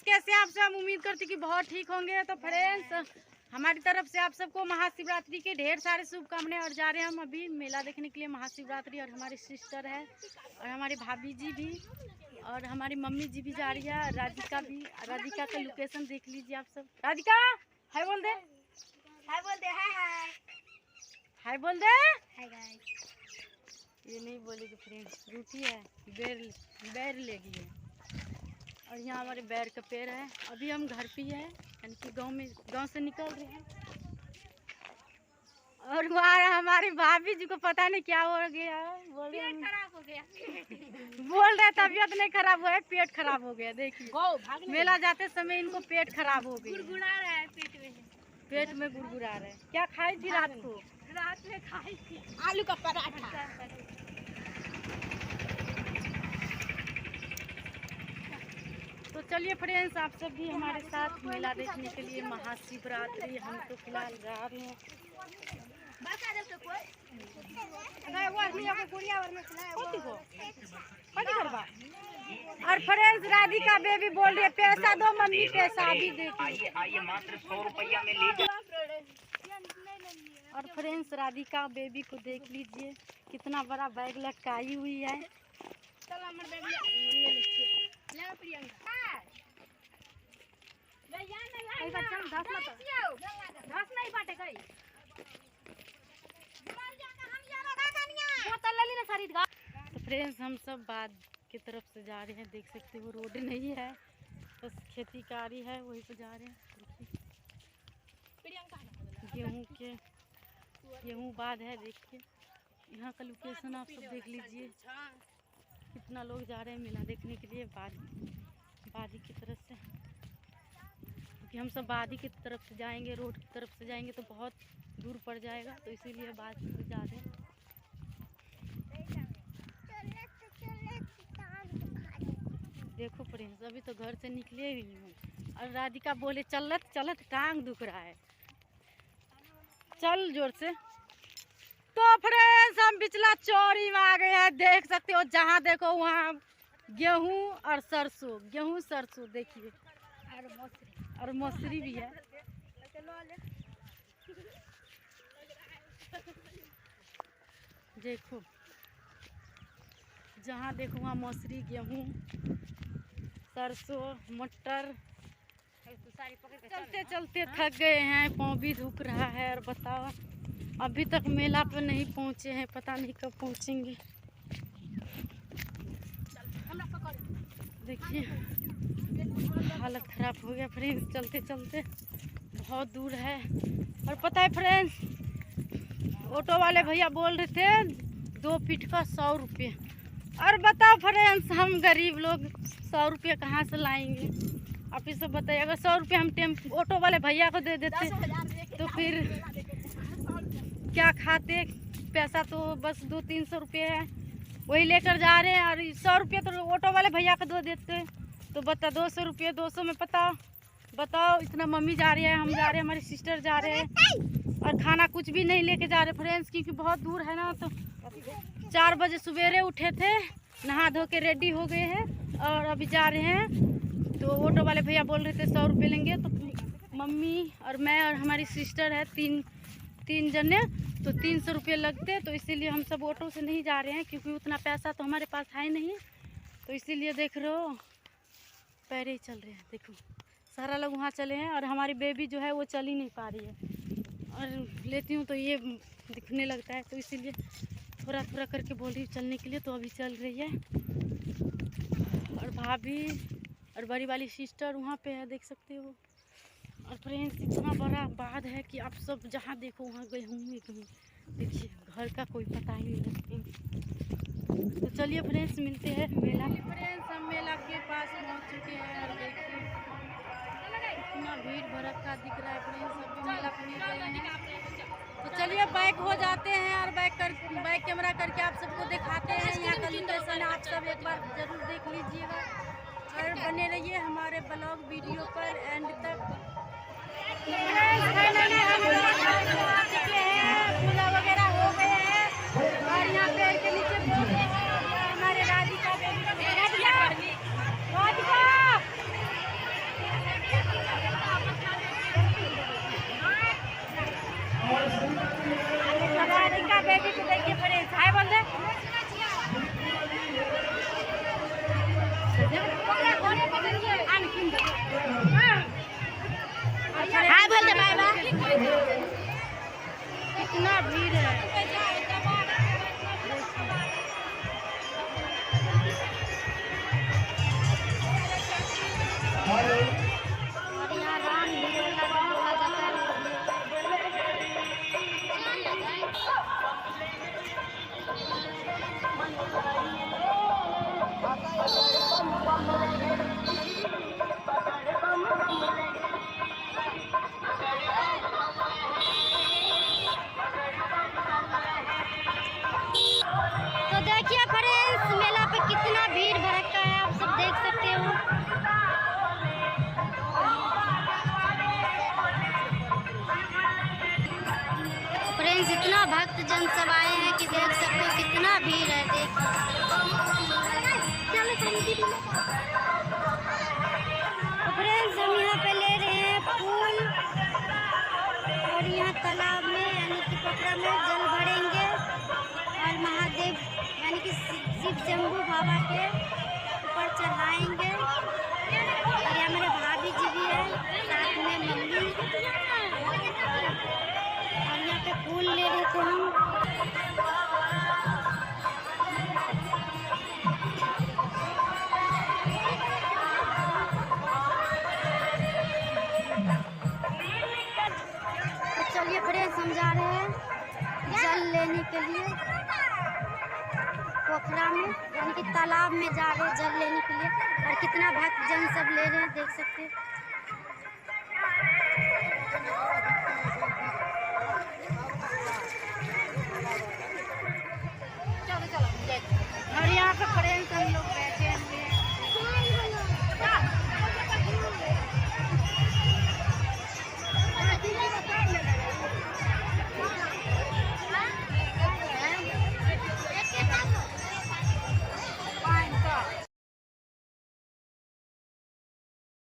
कैसे आप सब? उम्मीद करती कि बहुत ठीक होंगे। तो फ्रेंड्स, हमारी तरफ से आप सबको महाशिवरात्रि के ढेर सारे शुभकामनाएं। और जा रहे हैं हम अभी मेला देखने के लिए महाशिवरात्रि। और हमारी सिस्टर है और हमारी भाभी जी भी और हमारी मम्मी जी भी जा रही है। राधिका भी। राधिका का लोकेशन देख लीजिए आप सब। राधिका हाय बोल दे। हाय बोल दे। हाय हाय हाय बोल दे। Hi guys. ये नहीं बोलेगी फ्रेंड्स, रूठी है, बैर लेगी है। और यहाँ हमारे बैर का पेड़ है। अभी हम घर पे हैं, यानी कि गांव से निकल रहे हैं। और वहाँ हमारी भाभी जी को पता नहीं क्या हो गया है, पेट खराब हो गया। बोल रहे तबीयत नहीं खराब हुआ है, पेट खराब हो गया। देखिए मेला जाते समय इनको पेट खराब हो गया, गुड़गुड़ा रहा है पेट में। पेट में गुड़गुड़ा रहे। क्या खाई थी रात को? रात में खाई थी आलू का पराठा। तो चलिए फ्रेंड्स, आप सब भी हमारे साथ मेला देखने के लिए महाशिवरात्रि। हम तो फिलहाल जा रहे हैं। और फ्रेंड्स, राधिका बेबी बोल रही है पैसा दो मम्मी, पैसा अभी देखिए। मात्र 100 रुपया में ले। और फ्रेंड्स, राधिका बेबी को देख लीजिए, कितना बड़ा बैग लटकाई हुई है। तो फ्रेंड्स, हम सब बाद की तरफ से जा रहे हैं। देख सकते हो रोड नहीं है, बस खेती कारी है, वहीं पे जा रहे हैं। गेहूँ बाद है। देखिए यहाँ का लोकेशन आप सब देख लीजिए, कितना लोग जा रहे हैं मेला देखने के लिए बादी की तरफ से। क्योंकि हम सब बादी की तरफ से जाएंगे, रोड की तरफ से जाएंगे तो बहुत दूर पड़ जाएगा, तो इसीलिए बादी से जा रहे हैं। देखो फ्रेंड्स, अभी तो घर से निकले ही हूँ और राधिका बोले चलत चलत टांग दुख रहा है, चल जोर से। तो फ्रेंड्स, हम बिचला चौरी में आ गए हैं। देख सकते हो, जहाँ देखो वहाँ गेहूँ और सरसों, गेहूँ सरसों देखिए, और मौसरी भी है। देखो जहाँ देखो वहाँ मौसरी, गेहूँ, सरसों, मटर। चलते चलते थक गए हैं, पाँव भी दुख रहा है। और बताओ, अभी तक मेला पर नहीं पहुँचे हैं, पता नहीं कब पहुँचेंगे। देखिए हालत खराब हो गया फ्रेंड्स, चलते चलते बहुत दूर है। और पता है फ्रेंड्स, ऑटो वाले भैया बोल रहे थे 2 फीट का 100 रुपये। और बताओ फ्रेंड्स, हम गरीब लोग 100 रुपये कहाँ से लाएंगे? आप इसे बताइए। अगर 100 रुपये हम ऑटो वाले भैया को दे देते तो फिर क्या खाते? पैसा तो बस 200-300 रुपये है, वही लेकर जा रहे हैं। और 100 रुपये तो ऑटो वाले भैया को दे देते तो बता 200 रुपये, 200 में बताओ इतना। मम्मी जा रही है, हम जा रहे हैं, हमारी सिस्टर जा रहे हैं। और खाना कुछ भी नहीं लेके जा रहे फ्रेंड्स, क्योंकि बहुत दूर है ना। तो 4 बजे सवेरे उठे थे, नहा धो के रेडी हो गए हैं और अभी जा रहे हैं। तो ऑटो वाले भैया बोल रहे थे 100 रुपये लेंगे। तो मम्मी और मैं और हमारी सिस्टर है, तीन जने, तो 300 रुपये लगते। तो इसीलिए हम सब ऑटो से नहीं जा रहे हैं, क्योंकि उतना पैसा तो हमारे पास है नहीं। तो इसीलिए देख रहे हो, पैरे ही चल रहे हैं। देखो सारा लोग वहाँ चले हैं और हमारी बेबी जो है वो चल ही नहीं पा रही है। और लेती हूँ तो ये दिखने लगता है, तो इसीलिए थोड़ा थोड़ा करके बोल रही हूँ चलने के लिए। तो अभी चल रही है। और भाभी और बड़ी वाली सिस्टर वहाँ पे है, देख सकते हो। और फ्रेंड्स, इतना बड़ा बाढ़ है कि आप सब जहाँ देखो वहाँ गए होंगे कहीं। देखिए घर का कोई पता ही नहीं है। तो चलिए फ्रेंड्स, मिलते हैं मेला। फ्रेंड्स, हम मेला के पास पहुँच चुके हैं और देखिए इतना भीड़ भड़का दिख रहा है फ्रेंड्स। अभी मेला पहुँच गए हैं। तो चलिए बैक हो जाते हैं और बैक कैमरा करके आप सबको दिखाते हैं यहाँ का लोकेशन। आप सब एक बार जरूर देख लीजिएगा और बने रहिए हमारे ब्लॉग वीडियो पर एंड तक। पूजा वगैरह हो गए हैं और यहाँ पेड़ के नीचे हमारे राधिका कितना भीड़ है। और यहाँ राम लीला का बोला जाता है। तो देखिए फ्रेंड्स, मेला पे कितना भीड़ भड़का है, आप सब देख सकते हो। फ्रेंड्स, इतना भक्त जन सब आए हैं कि देख सकते हो कितना भीड़ है। देखिए फ्रेंड्स, हम यहाँ पे ले रहे हैं फूल और यहाँ तालाब में यानी कि पोखरा में जल भरेंगे और महादेव यानी कि शिव शंभू बाबा के ऊपर चढ़ाएंगे। और यहाँ मेरे भाभी जी भी है, साथ में मम्मी। और यहाँ पे फूल ले रहे थे हम। तो चलिए फ्रेंड्स, हम जा रहे हैं जल लेने के लिए पोखरा में यानी कि तालाब में जा रहे हैं जल लेने के लिए। और कितना भक्त जन सब ले रहे हैं, देख सकते हैं।